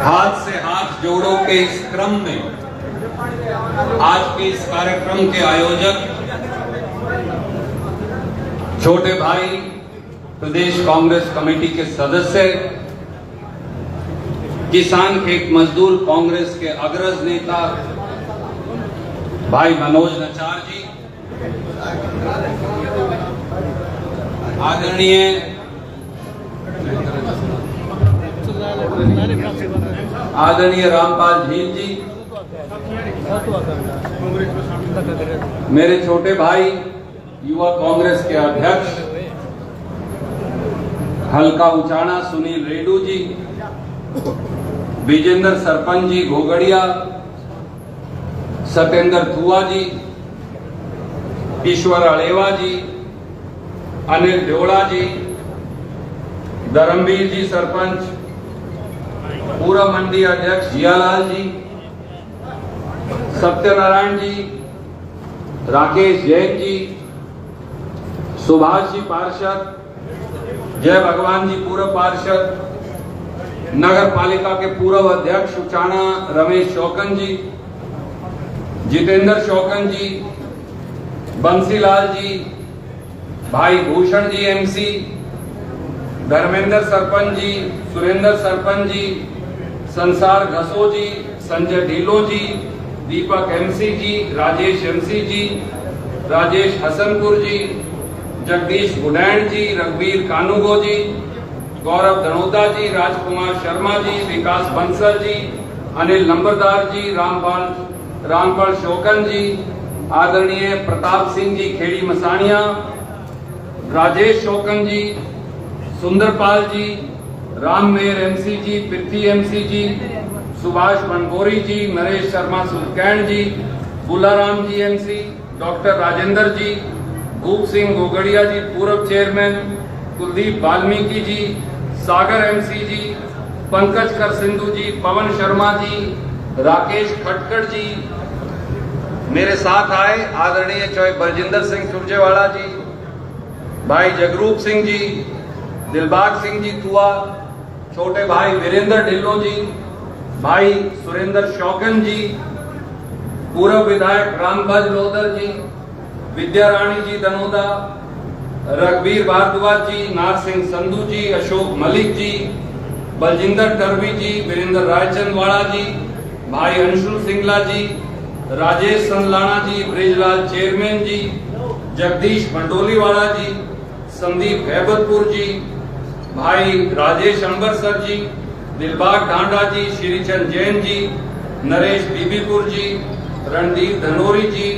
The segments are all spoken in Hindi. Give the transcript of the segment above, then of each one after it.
हाथ से हाथ जोड़ो के इस क्रम में आज के इस कार्यक्रम के आयोजक छोटे भाई प्रदेश कांग्रेस कमेटी के सदस्य, किसान खेत मजदूर कांग्रेस के अग्रज नेता भाई मनोज नचार जी, आदरणीय रामपाल झील जी, मेरे छोटे भाई युवा कांग्रेस के अध्यक्ष हल्का उचाना सुनील रेडू जी, विजेंद्र सरपंच जी घोगड़िया, सत्येंद्र थुआ जी, ईश्वर अड़ेवा जी, अनिल देवड़ा जी, धर्मवीर जी सरपंच, पूरा मंडी अध्यक्ष जियालाल जी, सत्यनारायण जी, राकेश जैन जी, सुभाष जी पार्षद, जय भगवान जी पूर्व पार्षद, नगर पालिका के पूर्व अध्यक्ष उचाना रमेश शौकन जी, जितेंद्र शौकन जी, बंसीलाल जी, भाई भूषण जी एमसी, धर्मेंद्र सरपंच जी, सुरेंद्र सरपंच जी, संसार घसो जी, संजय ढीलो जी, दीपक एमसी जी, राजेश एमसी जी, राजेश हसनपुर जी, जगदीश गुडैन जी, रघुवीर कानूगो जी, गौरव धनोदा जी, राजकुमार शर्मा जी, विकास बंसल जी, अनिल नंबरदार जी, रामपाल शौकन जी, आदरणीय प्रताप सिंह जी खेड़ी मसानिया, राजेश शौकन जी, सुंदरपाल जी, राममेर एमसी जी, पृथ्वी एमसी जी, सुभाष बनगोरी जी, नरेश शर्मा सुलकैंड जी, बुलाराम जी एमसी, डॉक्टर राजेंद्र जी, भूप सिंह गोगड़िया जी पूर्व चेयरमैन, कुलदीप वाल्मीकि जी, सागर एमसी जी, पंकज कर सिंधु जी, पवन शर्मा जी, राकेश खटकर जी, मेरे साथ आए आदरणीय चौधरी बलजिंदर सिंह सुरजेवाला जी, भाई जगरूप सिंह जी, दिलबाग सिंह जी थुआ, छोटे भाई वीरेंद्र ढिल्लो जी, भाई सुरेंद्र शौकन जी, पूर्व विधायक रामबाज लोधर जी, विद्या रानी जी दनोदा, रघुवीर भारद्वाज जी, नार सिंह संधू जी, अशोक मलिक जी, बलजिंदर टर्वी जी, वीरेंद्र रायचंद वाला जी, भाई अंशुल सिंगला जी, राजेश संदलाना जी, ब्रिजलाल चेयरमैन जी, जगदीश मंडोली वाला जी, संदीप हैबतपुर जी, भाई राजेश अंबरसर जी, दिलबाग ढांडा जी, श्रीचंद जैन जी, नरेश बीबीपुर जी, रणदीप धनोरी जी,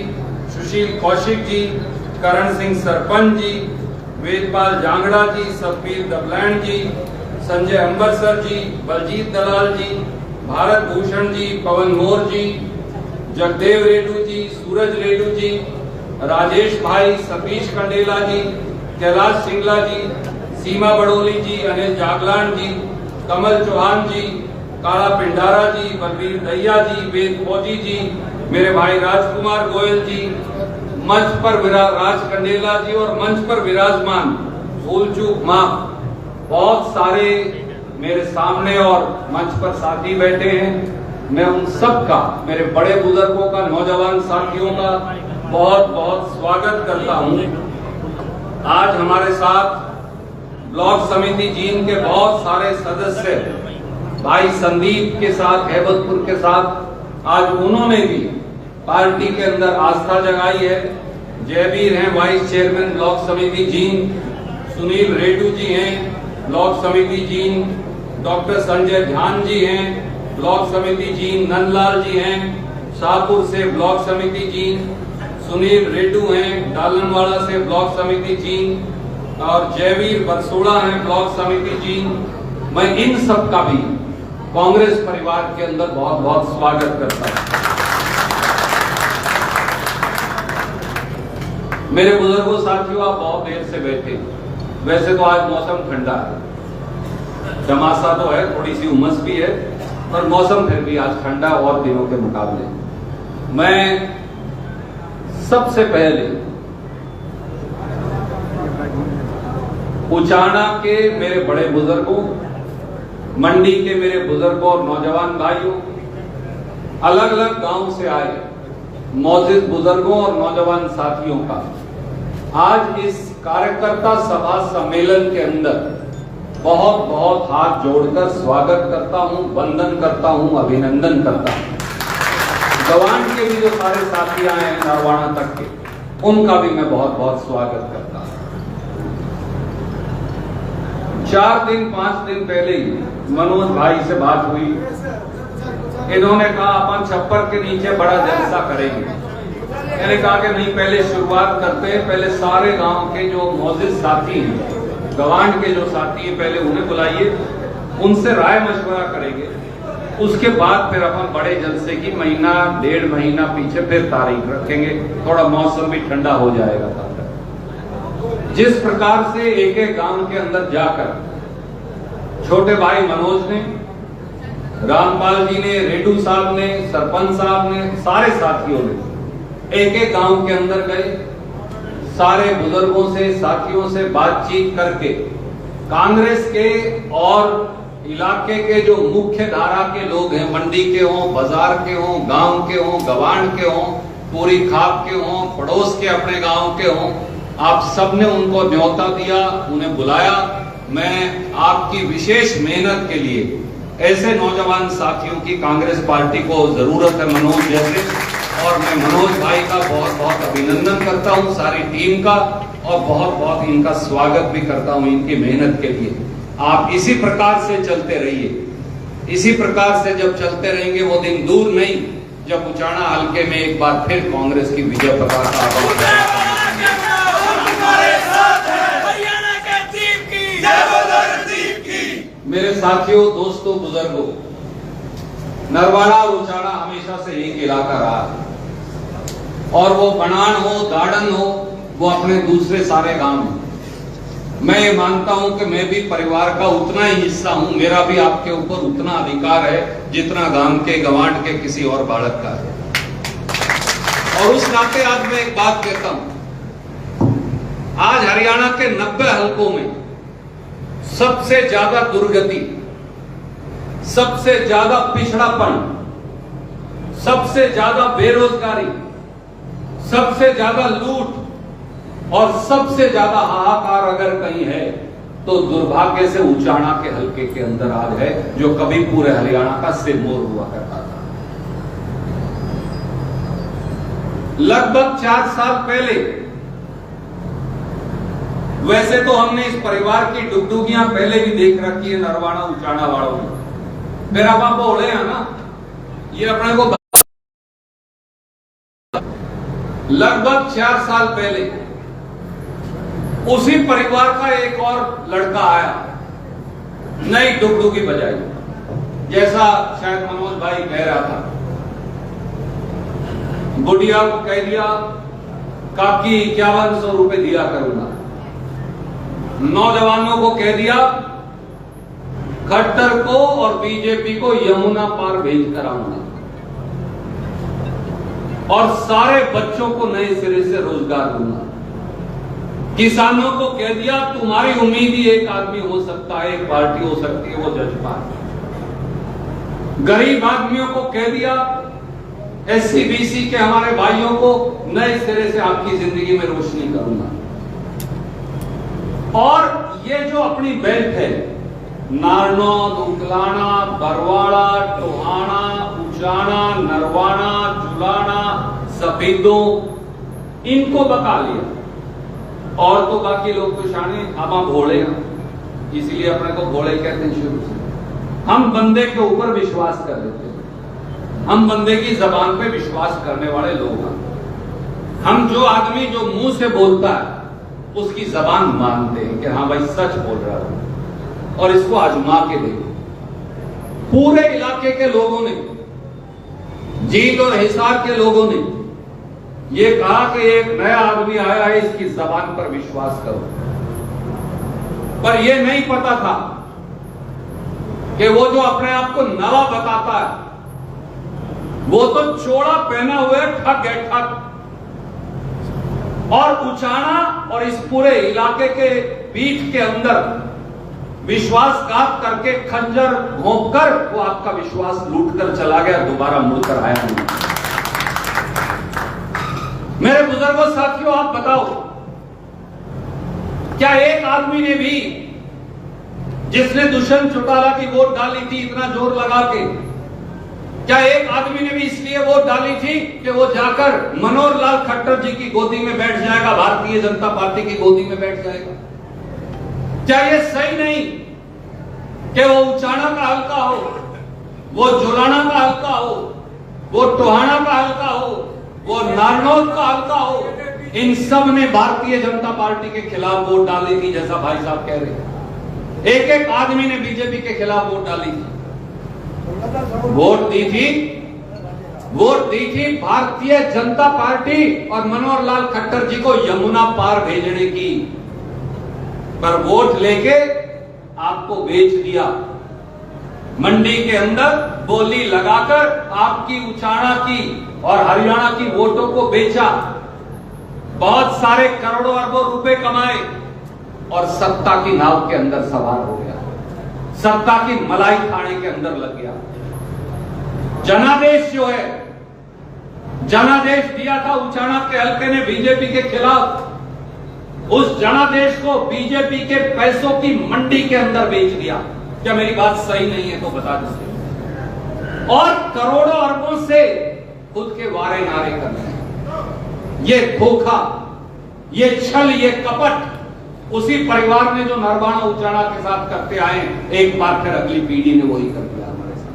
सुशील कौशिक जी, करण सिंह सरपंच जी, वेदपाल जांगड़ा जी, सतबीर दबलैंड जी, संजय अंबरसर जी, बलजीत दलाल जी, भारत भूषण जी, पवन मोर जी, जगदेव रेडू जी, सूरज रेडू जी, राजेश भाई, सतीश कंडेला जी, कैलाश सिंगला जी, सीमा बड़ोली जी, अनिल जागलान जी, कमल चौहान जी, काला पिंडारा जी, बलबीर दैया जी, वेद फौजी जी, मेरे भाई राजकुमार गोयल जी, मंच पर राज कंडेला जी और मंच पर विराजमान फूलचूक माँ, बहुत सारे मेरे सामने और मंच पर साथी बैठे हैं। मैं उन सब का, मेरे बड़े बुजुर्गों का, नौजवान साथियों का बहुत बहुत स्वागत करता हूं। आज हमारे साथ ब्लॉक समिति जींद के बहुत सारे सदस्य, भाई संदीप के साथ, हैबतपुर के साथ, आज उन्होंने भी पार्टी के अंदर आस्था जगाई है। जयवीर हैं वाइस चेयरमैन ब्लॉक समिति जींद, सुनील रेडू जी हैं ब्लॉक समिति जींद, डॉक्टर संजय ध्यान जी हैं ब्लॉक समिति जींद, नंदलाल जी हैं शाहपुर से ब्लॉक समिति जींद, सुनील रेडू हैं डालनवाड़ा से ब्लॉक समिति जींद और जयवीर बरसोड़ा हैं ब्लॉक समिति जींद। मैं इन सब का भी कांग्रेस परिवार के अंदर बहुत बहुत स्वागत करता हूं। मेरे बुजुर्गों साथियों, आप बहुत देर से बैठे। वैसे तो आज मौसम ठंडा है, चमासा तो है, थोड़ी सी उमस भी है, पर मौसम फिर भी आज ठंडा और दिनों के मुकाबले। मैं सबसे पहले उचाना के मेरे बड़े बुजुर्गों, मंडी के मेरे बुजुर्गों और नौजवान भाइयों, अलग अलग गांव से आए मौजूद बुजुर्गों और नौजवान साथियों का आज इस कार्यकर्ता सभा सम्मेलन के अंदर बहुत बहुत हाथ जोड़कर स्वागत करता हूं, वंदन करता हूं, अभिनंदन करता हूं। गवान के भी जो सारे साथी आए हैं नरवाना तक के, उनका भी मैं बहुत बहुत स्वागत करता हूं। 4 दिन 5 दिन पहले ही मनोज भाई से बात हुई। इन्होंने कहा अपन छप्पर के नीचे बड़ा जलसा करेंगे। मैंने कहा कि नहीं, पहले शुरुआत करते हैं, पहले सारे गांव के जो मौजूद साथी हैं, गवांड के जो साथी हैं, पहले उन्हें बुलाइए, उनसे राय मशवरा करेंगे, उसके बाद फिर अपन बड़े जलसे की महीना 1.5 महीना पीछे फिर तारीख रखेंगे, थोड़ा मौसम भी ठंडा हो जाएगा तब तक। जिस प्रकार से एक एक गांव के अंदर जाकर छोटे भाई मनोज ने, रामपाल जी ने, रेड्डू साहब ने, सरपंच साहब ने, सारे साथियों ने एक एक गांव के अंदर गए, सारे बुजुर्गों से, साथियों से बातचीत करके कांग्रेस के और इलाके के जो मुख्य धारा के लोग हैं, मंडी के हों, बाजार के हों, गांव के हों, गवांड के हों, पूरी खाप के हों, पड़ोस के अपने गांव के हों, आप सबने उनको न्योता दिया, उन्हें बुलाया। मैं आपकी विशेष मेहनत के लिए ऐसे नौजवान साथियों की कांग्रेस पार्टी को जरूरत है, मनोज जैसे, और मैं मनोज भाई का बहुत बहुत अभिनंदन करता हूं, सारी टीम का, और बहुत बहुत इनका स्वागत भी करता हूं इनकी मेहनत के लिए। आप इसी प्रकार से चलते रहिए। इसी प्रकार से जब चलते रहेंगे, वो दिन दूर नहीं जब उचाना हल्के में एक बार फिर कांग्रेस की विजय पताका मेरे साथियों, दोस्तों, बुजुर्गों, नरवाना और उचाना हमेशा से एक इलाका रहा है, और वो बनान हो, दाड़न हो, वो अपने दूसरे सारे गांव हैं। मैं ये मानता हूं कि मैं भी परिवार का उतना ही हिस्सा हूं, मेरा भी आपके ऊपर उतना अधिकार है जितना गांव के, गवांड के किसी और बालक का है। और उस नाते आज मैं एक बात कहता हूं, आज हरियाणा के 90 हलकों में सबसे ज्यादा दुर्गति, सबसे ज्यादा पिछड़ापन, सबसे ज्यादा बेरोजगारी, सबसे ज्यादा लूट और सबसे ज्यादा हाहाकार अगर कहीं है तो दुर्भाग्य से उचाना के हलके के अंदर आज है, जो कभी पूरे हरियाणा का सिरमौर हुआ करता था। लगभग 4 साल पहले, वैसे तो हमने इस परिवार की डुगडुगियां पहले भी देख रखी है नरवाना उचाना वालों में, मेरा बाप बोले है ना, ये अपने को लगभग 4 साल पहले उसी परिवार का एक और लड़का आया, नई डुगडुगी बजाई, जैसा शायद मनोज भाई कह रहा था। बुढ़िया को कह दिया काकी 5100 रुपए दिया करूंगा, नौजवानों को कह दिया खट्टर को और बीजेपी को यमुना पार भेज कर आऊंगा, और सारे बच्चों को नए सिरे से रोजगार दूंगा। किसानों को कह दिया तुम्हारी उम्मीद ही एक आदमी हो सकता है, एक पार्टी हो सकती है, वो जजपा। गरीब आदमियों को कह दिया, एससी बीसी के हमारे भाइयों को नए सिरे से आपकी जिंदगी में रोशनी करूंगा। और ये जो अपनी बेल्ट है, नारनौल, उकलाना, बरवाड़ा, टोहाना, उचाना, नरवाना, जुलाना, सफेदों, इनको बता लिया। और तो बाकी लोग तो शाने, हम घोड़े हैं, इसलिए अपने को घोड़े कहते हैं शुरू से। हम बंदे के ऊपर विश्वास कर लेते हैं, हम बंदे की जबान पे विश्वास करने वाले लोग हैं। हम जो आदमी जो मुंह से बोलता है उसकी जबान मानते हैं कि हाँ भाई सच बोल रहा है, और इसको आजमा के देखो। पूरे इलाके के लोगों ने, जींद और हिसार के लोगों ने ये कहा कि एक नया आदमी आया है, इसकी जबान पर विश्वास करो। पर यह नहीं पता था कि वो जो अपने आप को नवा बताता है वो तो चोड़ा पहना हुआ ठग है, ठग। और उचाना और इस पूरे इलाके के पीठ के अंदर विश्वासघात करके खंजर घोंपकर वो आपका विश्वास लूटकर चला गया, दोबारा मुड़कर आया नहीं। मेरे बुजुर्गों साथियों, आप बताओ, क्या एक आदमी ने भी जिसने दुष्यंत चौटाला की वोट डाली थी इतना जोर लगा के, क्या एक आदमी ने भी इसलिए वोट डाली थी कि वो जाकर मनोहर लाल खट्टर जी की गोदी में बैठ जाएगा, भारतीय जनता पार्टी की गोदी में बैठ जाएगा? क्या ये सही नहीं कि वो उचाना का हल्का हो, वो जुलाना का हल्का हो, वो टोहाना का हल्का हो, वो नारनौल का हल्का हो, इन सब ने भारतीय जनता पार्टी के खिलाफ वोट डाली थी, जैसा भाई साहब कह रहे हैं। एक एक आदमी ने बीजेपी के खिलाफ वोट डाली थी, वोट दी थी भारतीय जनता पार्टी और मनोहर लाल खट्टर जी को यमुना पार भेजने की, पर वोट लेके आपको बेच दिया। मंडी के अंदर बोली लगाकर आपकी उचाना की और हरियाणा की वोटों को बेचा, बहुत सारे करोड़ों अरबों रुपए कमाए और सत्ता की नाव के अंदर सवार हो गया, सत्ता की मलाई खाने के अंदर लग गया। जनादेश जो है, जनादेश दिया था उचाना के हल्के ने बीजेपी के खिलाफ, उस जनादेश को बीजेपी के पैसों की मंडी के अंदर बेच दिया। क्या मेरी बात सही नहीं है तो बता दीजिए। और करोड़ों अरबों से खुद के वारे नारे कर रहे हैं। ये धोखा, ये छल, ये कपट उसी परिवार ने जो नरवाना उचाना के साथ करते आए, एक बार फिर अगली पीढ़ी ने वही कर दिया हमारे साथ।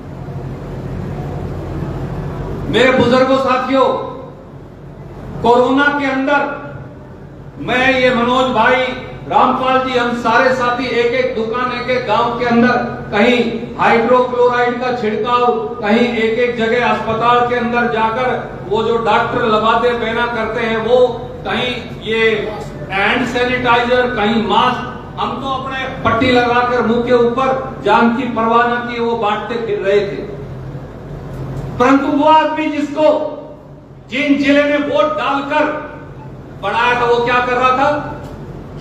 मेरे बुजुर्गों साथियों, कोरोना के अंदर मैं, ये मनोज भाई, रामपाल जी, हम सारे साथी एक एक दुकान, एक एक गांव के अंदर कहीं हाइड्रोक्लोराइड का छिड़काव, कहीं एक एक जगह अस्पताल के अंदर जाकर वो जो डॉक्टर लबादे पहना करते हैं वो, कहीं ये हैंड सैनिटाइजर, कहीं मास्क, हम तो अपने पट्टी लगाकर मुंह के ऊपर जान की परवाह न की वो बांटते फिर रहे थे। परंतु वो आदमी जिसको जिन जिले में वोट डालकर बनाया था, वो क्या कर रहा था?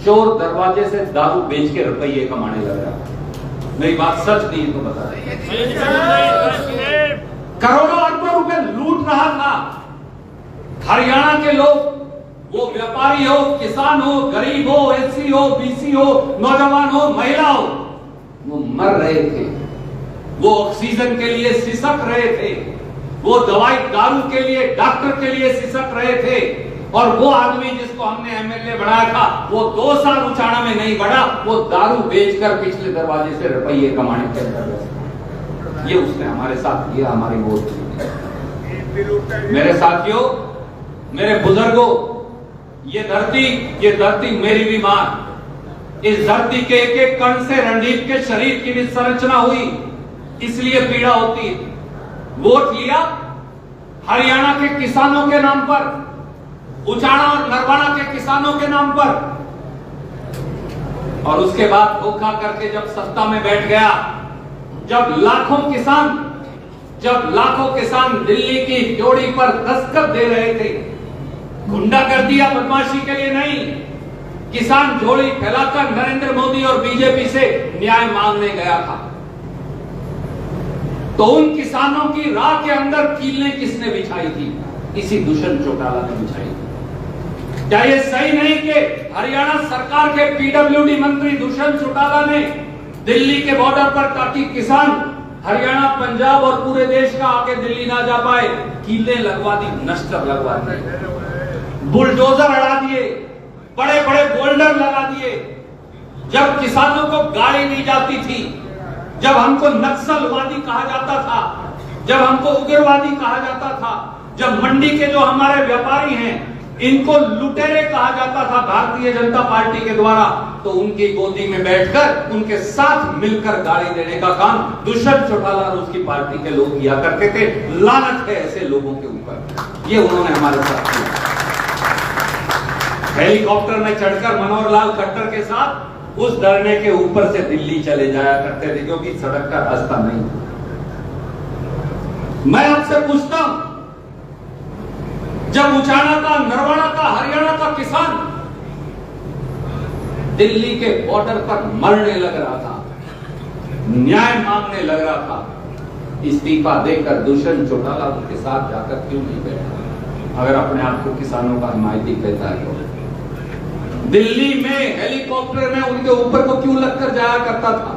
चोर दरवाजे से दारू बेच के रुपये कमाने लग रहा। मेरी बात सच नहीं तो बता रही, करोड़ों अरबों रुपए लूट रहा था। हरियाणा के लोग, वो व्यापारी हो, किसान हो, गरीब हो, एससी हो, बीसी हो, नौजवान हो, महिला हो, वो मर रहे थे, वो ऑक्सीजन के लिए सिसक रहे थे, वो दवाई दारू के लिए, डॉक्टर के लिए सिसक रहे थे। और वो आदमी जिसको हमने एमएलए बनाया था, वो 2 साल उचाना में नहीं बढ़ा, वो दारू बेचकर पिछले दरवाजे से रुपये कमाने के अंदर, ये उसने हमारे साथ किया, हमारी वोट। मेरे साथियों, मेरे बुजुर्गों, ये धरती मेरी भी मां, इस धरती के एक एक कण से रणदीप के शरीर की भी संरचना हुई, इसलिए पीड़ा होती है। वोट लिया हरियाणा के किसानों के नाम पर, उचाना और नरवाना के किसानों के नाम पर, और उसके बाद धोखा करके जब सत्ता में बैठ गया, जब लाखों किसान दिल्ली की जोड़ी पर दस्तखत दे रहे थे, गुंडा कर दिया, बदमाशी के लिए नहीं, किसान झोली फैलाकर नरेंद्र मोदी और बीजेपी से न्याय मांगने गया था, तो उन किसानों की राह के अंदर कीलें किसने बिछाई थी? इसी दुष्यंत चौटाला ने बिछाई थी। क्या ये सही नहीं कि हरियाणा सरकार के पीडब्ल्यूडी मंत्री दुष्यंत चौटाला ने दिल्ली के बॉर्डर पर, ताकि किसान हरियाणा, पंजाब और पूरे देश का आगे दिल्ली ना जा पाए, कीलें लगवा दी, नश्तर लगवा दी, बुलडोजर अड़ा दिए, बड़े बड़े बोल्डर लगा दिए। जब किसानों को गाली दी जाती थी, जब हमको नक्सलवादी कहा जाता था, जब हमको उग्रवादी कहा जाता था, जब मंडी के जो हमारे व्यापारी हैं इनको लुटेरे कहा जाता था भारतीय जनता पार्टी के द्वारा, तो उनकी गोदी में बैठकर उनके साथ मिलकर गाली देने का काम दुष्यंत चौटाला और उसकी पार्टी के लोग किया करते थे। लानत है ऐसे लोगों के ऊपर, ये उन्होंने हमारे साथ किया। हेलीकॉप्टर में चढ़कर मनोहर लाल खट्टर के साथ उस धरने के ऊपर से दिल्ली चले जाया करते थे, क्योंकि सड़क का रास्ता नहीं था। मैं आपसे पूछता हूं, जब उचाना का, नरवाड़ा का, हरियाणा का किसान दिल्ली के बॉर्डर पर मरने लग रहा था, न्याय मांगने लग रहा था, इस्तीफा देकर दुष्यंत चौटाला उनके साथ जाकर क्यों नहीं बैठा? अगर अपने आप को किसानों का हिमायती कहता है तो दिल्ली में हेलीकॉप्टर में उनके ऊपर को क्यों लगकर जाया करता था?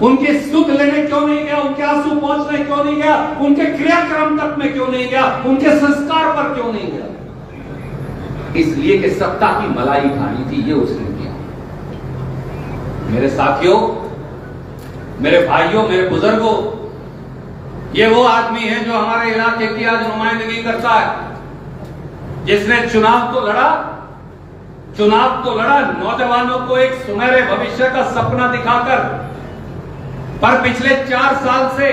उनके सुख लेने क्यों नहीं गया? उनके आंसू पहुंचने क्यों नहीं गया? उनके क्रियाक्रम तक में क्यों नहीं गया? उनके संस्कार पर क्यों नहीं गया? इसलिए कि सत्ता की मलाई खानी थी, ये उसने किया। मेरे साथियों, मेरे भाइयों, मेरे बुजुर्गों, ये वो आदमी है जो हमारे इलाके की आज नुमाइंदगी करता है, जिसने चुनाव तो लड़ा, नौजवानों को एक सुनहरे भविष्य का सपना दिखाकर, पर पिछले 4 साल से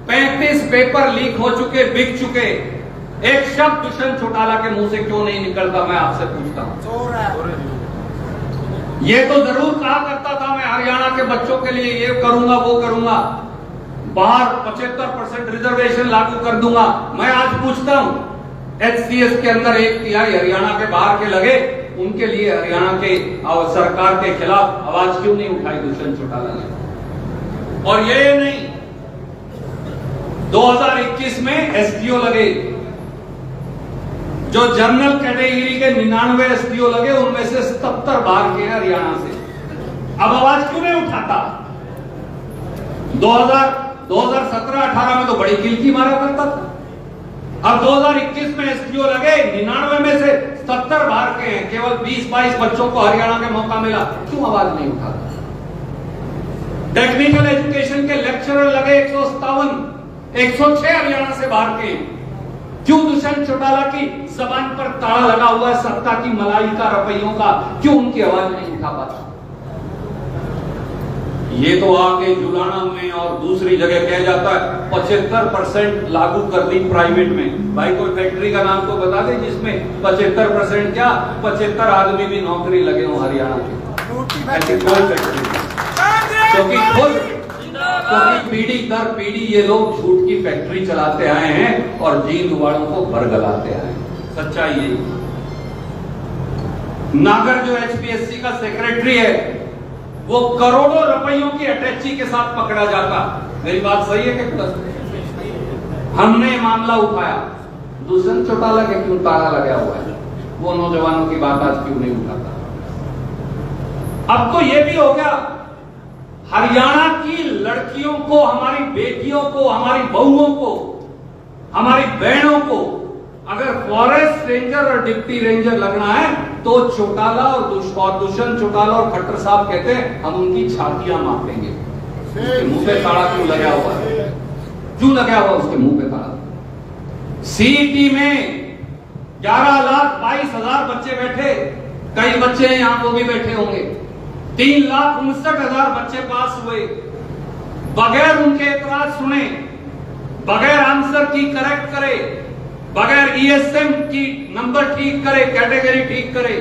35 पेपर लीक हो चुके, बिक चुके, एक शब्द दुष्यंत चौटाला के मुंह से क्यों नहीं निकलता? मैं आपसे पूछता हूं। ये तो जरूर कहा करता था, मैं हरियाणा के बच्चों के लिए ये करूंगा, वो करूंगा, बाहर 75% रिजर्वेशन लागू कर दूंगा। मैं आज पूछता हूं, HCS के अंदर 1/3 हरियाणा के बाहर के लगे, उनके लिए हरियाणा के और सरकार के खिलाफ आवाज क्यों नहीं उठाई दुष्यंत चौटाला ने? और ये नहीं, 2021 में SDO लगे, जो जनरल कैटेगरी के 99 SDO लगे, उनमें से 77 बाहर के हरियाणा से। अब आवाज क्यों नहीं उठाता? 2017-18 में तो बड़ी किलकी मारा करता था। अब 2021 में SDO लगे, 99 में से 70 बाहर के हैं, केवल 20-22 बच्चों को हरियाणा के मौका मिला, क्यों आवाज नहीं उठाता? टेक्निकल एजुकेशन के लेक्चरर लगे 157, 106 हरियाणा से बाहर के, क्यों दुष्यंत चौटाला की जबान पर ताला लगा हुआ है सत्ता की मलाई का, रवैयों का, क्यों उनकी आवाज नहीं उठा पाता? ये तो आगे जुलाना में और दूसरी जगह कह जाता है 75% लागू कर दी प्राइवेट में। भाई कोई फैक्ट्री का नाम तो बता दे जिसमें 75% क्या 75 आदमी भी नौकरी लगे हो हरियाणा के। ऐसी कोई फैक्ट्री, क्योंकि पीढ़ी दर पीढ़ी ये लोग झूठ की फैक्ट्री चलाते आए हैं और जींद वालों को बरगलाते आए हैं। सच्चाई यही। नागर जो HPSC का सेक्रेटरी है, वो करोड़ों रुपयों की अटैची के साथ पकड़ा जाता। मेरी बात सही है कि गलत? हमने मामला उठाया, दुष्यंत चौटाला के क्यों ताला लगा हुआ है? वो नौजवानों की बात आज क्यों नहीं उठाता? अब तो ये भी हो गया, हरियाणा की लड़कियों को, हमारी बेटियों को, हमारी बहुओं को, हमारी बहनों को अगर फॉरेस्ट रेंजर और डिप्टी रेंजर लगना है तो चौटाला और दुष्यंत चौटाला और खट्टर साहब कहते हैं हम उनकी छातियां मापेंगे। उसके मुंह पे ताला क्यों लगा हुआ है? क्यों लगा हुआ उसके मुंह पे ताला? CET में 11,22,000 बच्चे बैठे, कई बच्चे हैं यहां वो भी बैठे होंगे, 3,59,000 बच्चे पास हुए, बगैर उनके एतराज सुने, बगैर आंसर की करेक्ट करे, बगैर ESM की नंबर ठीक करे, कैटेगरी ठीक करे,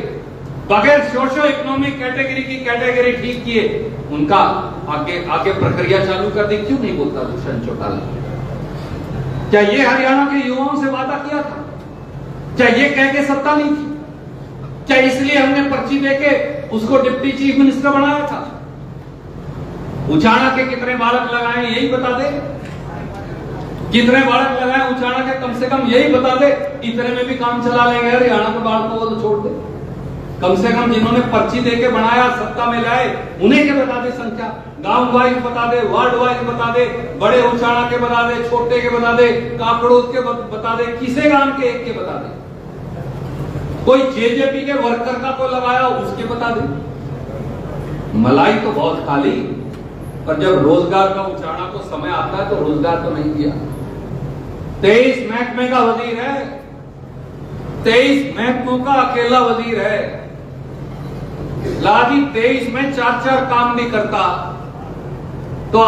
बगैर सोशो इकोनॉमिक कैटेगरी की कैटेगरी ठीक किए, उनका आगे प्रक्रिया चालू कर दी। क्यों नहीं बोलता दुष्यंत चौटाला? क्या ये हरियाणा के युवाओं से वादा किया था? क्या ये कह के सत्ता नहीं थी? क्या इसलिए हमने पर्ची देके उसको डिप्टी चीफ मिनिस्टर बनाया था? उचाना के कितने बालक लगाए यही बता दे, कितने बालक लगाए उचाना के कम से कम यही बता दे। इतने में भी काम चला लेंगे, हरियाणा के बालकों को तो छोड़ दे। कम से कम जिन्होंने पर्ची देके बनाया, सत्ता में लाए, उन्हें के बता दे संख्या, गांव वाइज बता दे, वार्ड वाइज बता दे, बड़े उचाना के बता दे, छोटे के बता दे, काकड़ोद के बता दे, किसे गांव के एक के बता दे, कोई JJP के वर्कर का कोई लगाया उसके बता दे। मलाई तो बहुत खाली, पर जब रोजगार का उचाना को समय आता है तो रोजगार तो नहीं दिया। 23 महकमे का वजीर है, 23 महकमों का अकेला वजीर है। लाजी 23 में 4-4 काम भी करता तो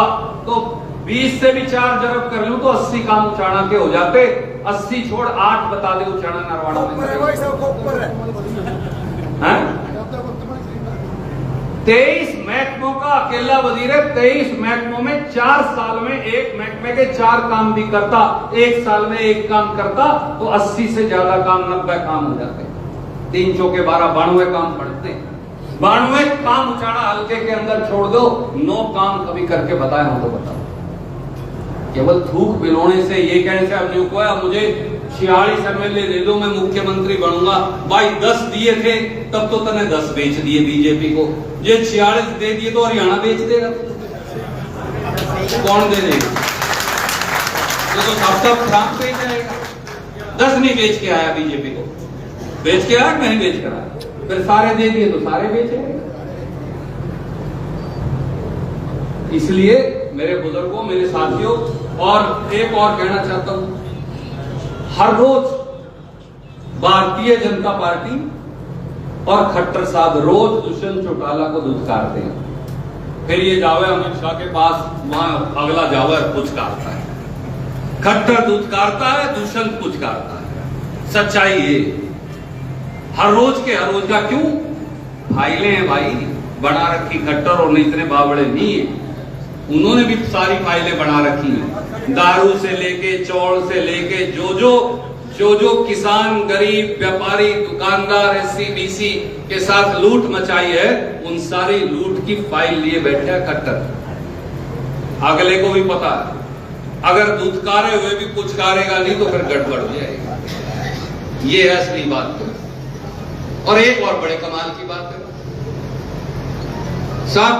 20 से भी 4 जरब कर लूं तो 80 काम उचाणा के हो जाते। 80 छोड़ 8 बता दे उचाणा नरवाड़ा में। 23 महकमों का अकेला वजीर है। 23 महकमों में 4 साल में एक महकमे के 4 काम भी करता, 1 साल में 1 काम करता तो 80 से ज्यादा काम, 90 काम हो जाते। 3 चौके 12, 92 काम पड़ते। 92 काम उचाणा हल्के के अंदर छोड़ दो, 9 काम कभी करके बताए हो तो बताओ। केवल थूक बिलोने से, ये कहने से अब नहीं हुआ मुझे 46 एमएलए दे दो मैं मुख्यमंत्री बनूंगा। भाई 10 दिए थे तब तो तने 10 बेच दिए बीजेपी को। ये 46 दे दिए तो हरियाणा बेच देगा, कौन दे देगा? तो सब फ्रांस बेच जाएगा। 10 नहीं बेच के आया बीजेपी को, बेच के आया नहीं बेच कर आया, फिर सारे दे दिए तो सारे बेचेंगे। इसलिए मेरे बुजुर्गों, मेरे साथियों, और एक और कहना चाहता हूं, हर रोज भारतीय जनता पार्टी और खट्टर साहब रोज दुष्यंत चौटाला को दुत्कारते हैं। फिर ये जावे अमित शाह के पास, वहां अगला जावे पुचकारता है। खट्टर दुत्कारता है, दुष्यंत पुचकारता है। सच्चाई ये हर रोज का क्यों? फाइलें हैं भाई बना रखी खट्टर और नहीं इतने बाबड़े नहीं है, उन्होंने भी सारी फाइलें बना रखी हैं। दारू से लेके, चौड़ से लेके, जो किसान, गरीब, व्यापारी, दुकानदार, एससी बीसी के साथ लूट मचाई है, उन सारी लूट की फाइल लिए बैठे हैं खट्टर। अगले को भी पता है, अगर दुत्कारे हुए भी पुचकारेगा नहीं तो फिर गड़बड़ हो जाएगी। ये है असली बात। और एक और बड़े कमाल की बात है साहब,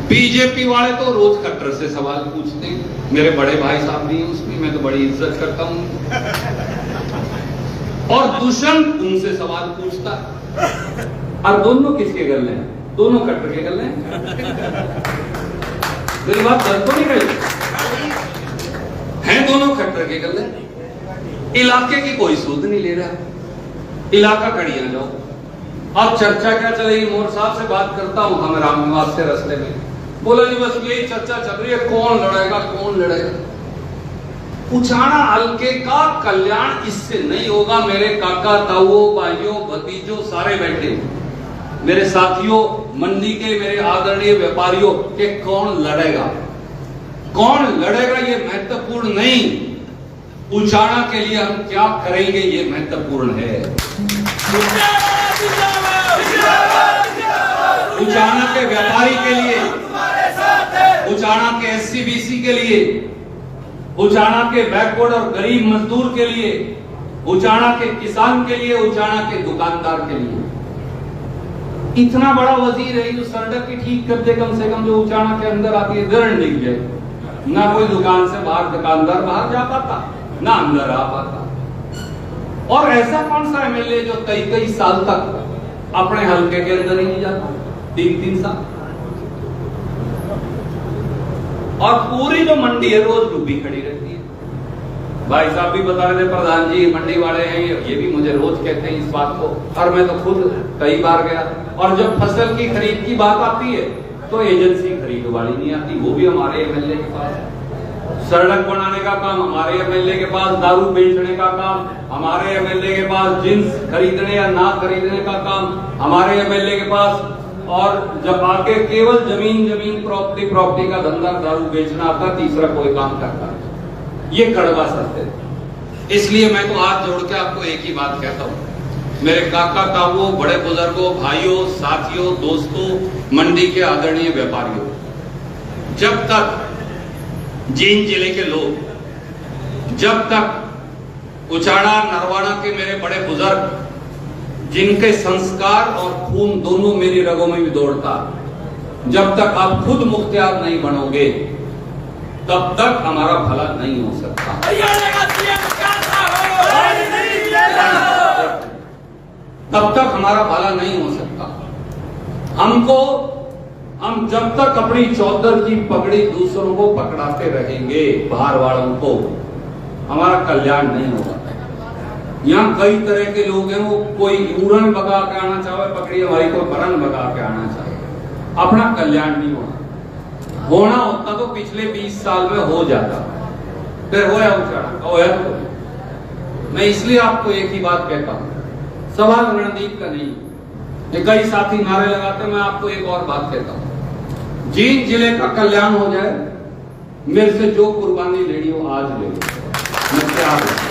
बीजेपी वाले तो रोज खट्टर से सवाल पूछते हैं। मेरे बड़े भाई साहब भी उसकी मैं तो बड़ी इज्जत करता हूं, और दुष्यंत उनसे सवाल पूछता। और दोनों किसके गले हैं? दोनों खट्टर के गले हैं। मेरी बात गलत तो नहीं कही है? दोनों खट्टर के गले। इलाके की कोई सूद नहीं ले रहा, इलाका कड़िया जाओ। अब चर्चा क्या चलेगी? मोर साहब से बात करता हूं, हम रामनिवास से रास्ते में बोला जी बस यही चर्चा चल रही है, कौन लड़ेगा। उचाणा हल्के का कल्याण इससे नहीं होगा। मेरे काका, ताऊओं, भाइयों, भतीजों सारे बैठे, मेरे साथियों, मंडी के मेरे आदरणीय व्यापारियों के कौन लड़ेगा ये महत्वपूर्ण नहीं, उचाणा के लिए हम क्या करेंगे ये महत्वपूर्ण है। उचाणा के व्यापारी के लिए, उचाणा के एससी बीसी के लिए, उचाणा के बैकवर्ड और गरीब मजदूर के लिए, उचाणा के किसान के लिए, उचाणा के दुकानदार के लिए। इतना बड़ा वजीर है जो सड़क की ठीक कर दे, कम से कम जो उचाणा के अंदर आती है दरण दिख जाए, ना कोई दुकान से बाहर दुकानदार बाहर जा पाता, ना अंदर आ पाता। और ऐसा कौन सा एमएलए जो कई साल तक अपने हल्के के अंदर ही नहीं जाता, 3 साल। और पूरी जो मंडी है रोज डूबी खड़ी रहती है। भाई साहब भी बता रहे थे, प्रधान जी मंडी वाले हैं, ये भी मुझे रोज कहते हैं इस बात को, और मैं तो खुद कई बार गया। और जब फसल की खरीद की बात आती है तो एजेंसी खरीद वाली नहीं आती, वो भी हमारे एमएलए के पास। सड़क बनाने का काम हमारे एमएलए के पास, दारू बेचने का काम हमारे एमएलए के पास, जिन्स खरीदने या ना खरीदने का काम हमारे एमएलए के पास, और जब आके केवल जमीन प्रॉपर्टी का धंधा दारू बेचना आता, तीसरा कोई काम करता। ये कड़वा सत्य है। इसलिए मैं तो हाथ जोड़ के आपको एक ही बात कहता हूं, मेरे काका ताऊओं, बड़े बुजुर्गों, भाइयों, साथियों, दोस्तों, मंडी के आदरणीय व्यापारियों, जब तक जींद जिले के लोग, जब तक उचाणा नरवाड़ा के मेरे बड़े बुजुर्ग, जिनके संस्कार और खून दोनों मेरी रगों में भी दौड़ता, जब तक आप खुद मुख्तियार नहीं बनोगे तब तक हमारा भला नहीं हो सकता। तब तक हमारा भला नहीं हो सकता। हम जब तक अपनी चौधर की पगड़ी दूसरों को पकड़ाते रहेंगे, बाहर वालों को, हमारा कल्याण नहीं होगा। यहाँ कई तरह के लोग हैं, वो कोई उड़न भगा के आना चाहे पकड़ी हमारी, कोई बरन भगा के आना चाहे, अपना कल्याण नहीं होना होता तो पिछले 20 साल में हो जाता, फिर होया उचाड़ा होया तो। मैं इसलिए आपको एक ही बात कहता हूं, सवाल रणदीप का नहीं। ये कई साथी नारे लगाते, मैं आपको एक और बात कहता हूं, जींद जिले का कल्याण हो जाए, मेरे से जो कुर्बानी लेनी हो आज ले लो, मैं तैयार हूं।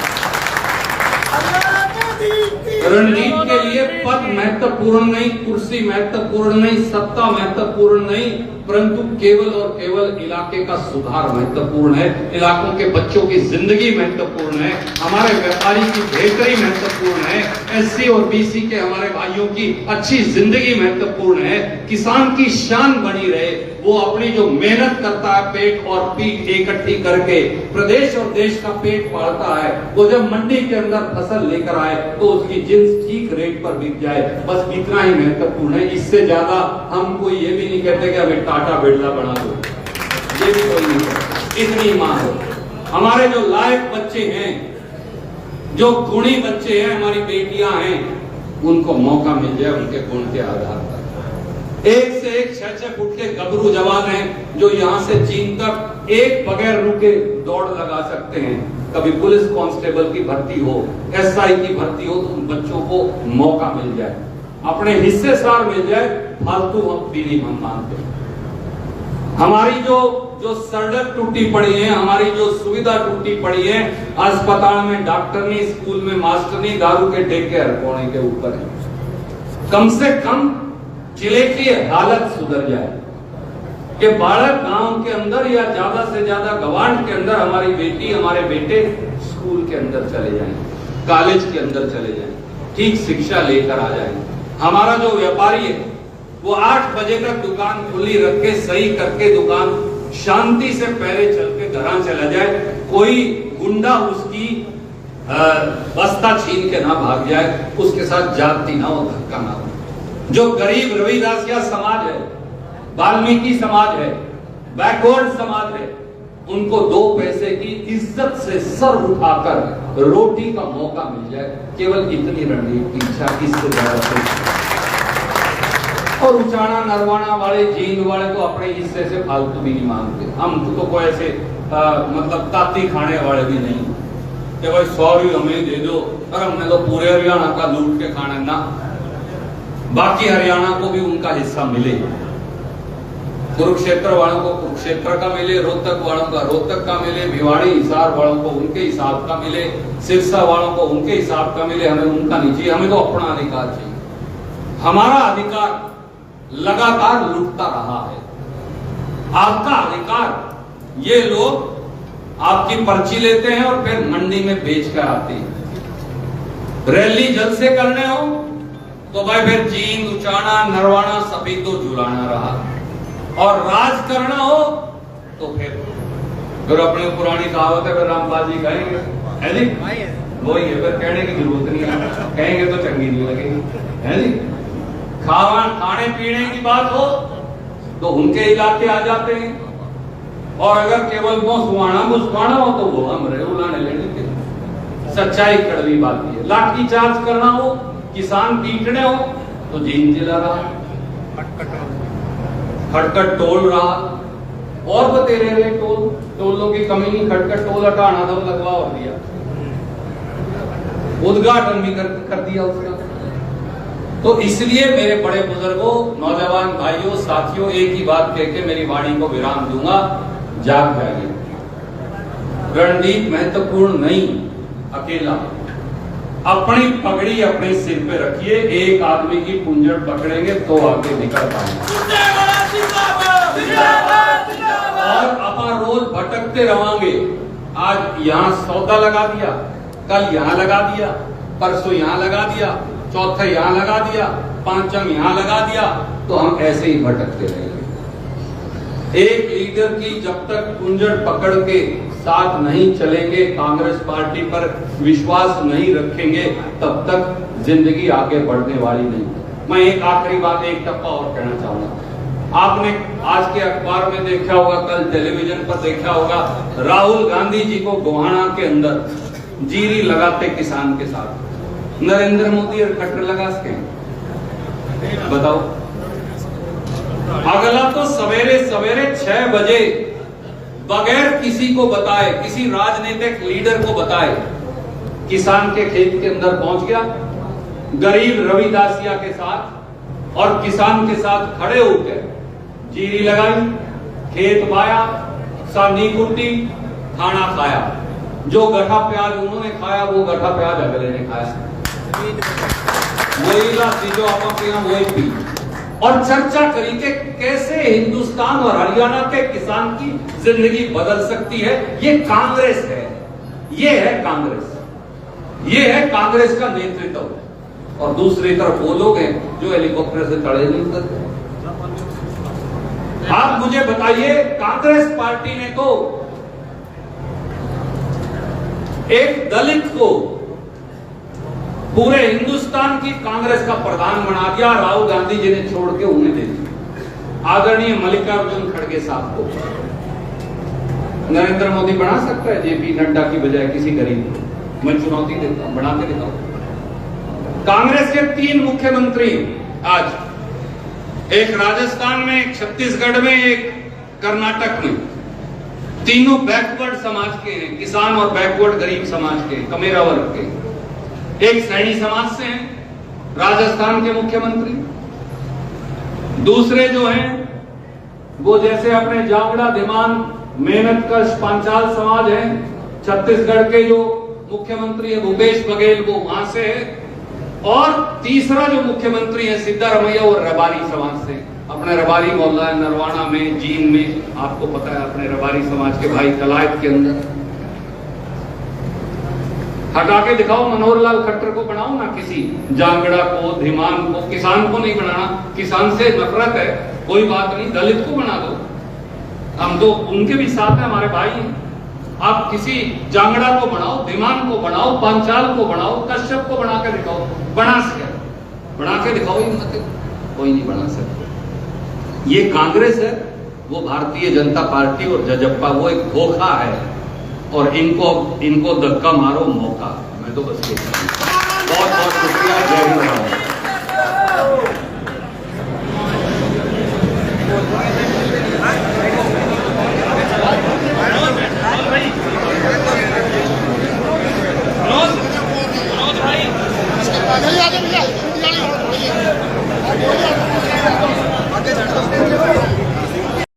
रणनीति के लिए पद महत्वपूर्ण नहीं, कुर्सी महत्वपूर्ण नहीं, सत्ता महत्वपूर्ण नहीं, परंतु केवल और केवल इलाके का सुधार महत्वपूर्ण है, इलाकों के बच्चों की जिंदगी महत्वपूर्ण है, हमारे व्यापारी की बेहतरी महत्वपूर्ण है, एससी और बीसी के हमारे भाइयों की अच्छी जिंदगी महत्वपूर्ण है, किसान की शान बनी रहे, वो अपनी जो मेहनत करता है पेट और पीठ इकट्ठी करके प्रदेश और देश का पेट पालता है, वो जब मंडी के अंदर फसल लेकर आए तो उसकी जिन्स ठीक रेट पर बिक जाए, बस इतना ही महत्वपूर्ण है। इससे ज्यादा हम कोई ये भी नहीं कहते कि हमें टाटा बिरला बना दो, ये भी कोई नहीं कहते, इतनी मांग है। हमारे जो लायक बच्चे हैं, जो गुणी बच्चे हैं, हमारी बेटियां हैं, उनको मौका मिल जाए उनके गुण के आधार पर। एक से एक 6-6 फुट के गबरू जवान हैं जो यहाँ से चीन तक एक बगैर रुके दौड़ लगा सकते हैं। कभी पुलिस कांस्टेबल की भर्ती हो, एसआई की भर्ती हो, तो उन बच्चों को मौका मिल जाए, अपने हिस्से सार मिल जाए, फालतू हम पीली हम मानते हैं। हमारी जो सड़क टूटी पड़ी है, हमारी जो सुविधा टूटी पड़ी है, अस्पताल में डॉक्टर नहीं, स्कूल में मास्टर नहीं, दारू के ठेके हर कोने के ऊपर है। कम से कम जिले की हालत सुधर जाए कि बालक गांव के अंदर या ज्यादा से ज्यादा गवांड के अंदर हमारी बेटी हमारे बेटे स्कूल के अंदर चले जाएं, कॉलेज के अंदर चले जाएं, ठीक शिक्षा लेकर आ जाएं। हमारा जो व्यापारी है वो 8 बजे तक दुकान खुली रख के सही करके दुकान शांति से पहले चल के घर चला जाए, कोई गुंडा उसकी बस्ता छीन के ना भाग जाए, उसके साथ जाति ना हो, धक्का ना हो। जो गरीब रविदासिया समाज है, वाल्मीकि समाज है, बैकवर्ड समाज है, उनको 2 पैसे की इज्जत से सर उठाकर रोटी का मौका मिल जाए, केवल इतनी रणनीति की इच्छा, इससे ज्यादा। और उचाना नरवाना वाले जींद वाले तो अपने हिस्से से फालतू भी नहीं मांगते। हम तो कोई ऐसे मतलब ताती खाने वाले भी नहीं कि भाई 100 हमें दे दो, और हमने तो पूरे हरियाणा का लूट के खाना ना, बाकी हरियाणा को भी उनका हिस्सा मिले, कुरुक्षेत्र वालों को कुरुक्षेत्र का मिले, रोहतक वालों का रोहतक का मिले, भिवाड़ी हिसार वालों को उनके हिसाब का मिले, सिरसा वालों को उनके हिसाब का मिले, हमें उनका नहीं चाहिए, हमें तो अपना अधिकार चाहिए। हमारा अधिकार लगातार लुटता रहा है, आपका अधिकार ये लोग आपकी पर्ची लेते हैं और फिर मंडी में बेच कर आते हैं। रैली जलसे करने हो तो भाई फिर जींद उचाना नरवाना सभी तो झुलाना रहा, और राज करना हो तो फिर अपनी पुरानी कहावत है, फिर रामपाल जी कहेंगे है जी, वही है, फिर कहने की जरूरत नहीं है, कहेंगे तो चंगी नहीं लगेगी, है जी। खाने पीने की बात हो तो उनके इलाके आ जाते हैं, और अगर केवल वो सुहाना हो तो वो हम उलाने लेने के। सच्चाई कड़वी बात है। लाठी चार्ज करना हो, किसान पीटने हो तो जींद जिला रहा, खटखट टोल रहा, और बतेरे रहे टोलों की कमी नहीं, खटखट टोल हटाना था, लगवा और दिया, उद्घाटन भी कर दिया उसका। तो इसलिए मेरे बड़े बुजुर्गों, नौजवान भाइयों, साथियों, एक ही बात कह के मेरी वाणी को विराम दूंगा, जाग जाइए। रणनीति महत्वपूर्ण नहीं, अकेला अपनी पगड़ी अपने सिर पे रखिए, एक आदमी की पुंजड़ पकड़ेंगे तो आगे निकल पाएंगे, और अपन रोज भटकते रहोगे। आज यहाँ सौदा लगा दिया, कल यहाँ लगा दिया, परसों यहाँ लगा दिया, चौथा यहाँ लगा दिया, पांचम यहाँ लगा दिया, तो हम ऐसे ही भटकते रहेंगे। एक लीडर की जब तक कुंजड़ पकड़ के साथ नहीं चलेंगे, कांग्रेस पार्टी पर विश्वास नहीं रखेंगे, तब तक जिंदगी आगे बढ़ने वाली नहीं। मैं एक आखिरी बात, एक टप्पा और कहना चाहूंगा। आपने आज के अखबार में देखा होगा, कल टेलीविजन पर देखा होगा, राहुल गांधी जी को गोहाना के अंदर जीरी लगाते किसान के साथ। नरेंद्र मोदी और खट्टर लगा सके, बताओ। अगला तो सवेरे सवेरे 6 बजे बगैर किसी को बताए, किसी राजनीतिक लीडर को बताए, किसान के खेत के अंदर पहुंच गया गरीब रविदासिया के साथ और किसान के साथ खड़े होकर जीरी लगाई, खेत बाया, सानी कुटी, खाना खाया। जो गठा प्याज उन्होंने खाया वो गठा प्याज अगले ने खाया, वही लाती जो आप वही पी। और चर्चा करी कि कैसे हिंदुस्तान और हरियाणा के किसान की जिंदगी बदल सकती है। ये कांग्रेस है, ये है कांग्रेस, ये है कांग्रेस का नेतृत्व। और दूसरी तरफ वो लोग हैं जो हेलीकॉप्टर से चढ़े नहीं उतरते। आप मुझे बताइए, कांग्रेस पार्टी ने तो एक दलित को पूरे हिंदुस्तान की कांग्रेस का प्रधान बना दिया, राहुल गांधी जी ने छोड़ के उन्हें दे दिया आदरणीय मल्लिकार्जुन खड़गे साहब को। नरेंद्र मोदी बना सकता है जेपी नड्डा की बजाय किसी गरीब को? मैं चुनौती देता हूं, बना के दिखाओ। कांग्रेस के 3 मुख्यमंत्री आज, एक राजस्थान में, एक छत्तीसगढ़ में, एक कर्नाटक में, तीनों बैकवर्ड समाज के हैं, किसान और बैकवर्ड गरीब समाज के, कमेरा वर्ग के। एक सैनी समाज से हैं राजस्थान के मुख्यमंत्री, दूसरे जो हैं वो जैसे अपने जावड़ा धीमान मेहनतकश पांचाल समाज है, छत्तीसगढ़ के जो मुख्यमंत्री है भूपेश बघेल वो वहां से है, और तीसरा जो मुख्यमंत्री है सिद्धारमैया और रबारी समाज से। अपने रबारी मोहल्ला है नरवाना में, जीन में, आपको पता है अपने रबारी समाज के भाई कलायत के अंदर। हटा के दिखाओ, मनोहर लाल खट्टर को बनाओ ना, किसी जांगड़ा को, धीमान को, किसान को नहीं बनाना। किसान से नफरत है, कोई बात नहीं, दलित को बना दो, हम तो उनके भी साथ हैं, हमारे भाई हैं। आप किसी जांगड़ा को बनाओ, धीमान को बनाओ, पांचाल को बनाओ, कश्यप को बना के दिखाओ। बना के दिखाओ, कोई नहीं बना सकता। ये कांग्रेस है, वो भारतीय जनता पार्टी और जजप्पा, वो एक धोखा है, और इनको धक्का मारो मौका। मैं तो बस बहुत बहुत शुक्रिया। जय हिंद।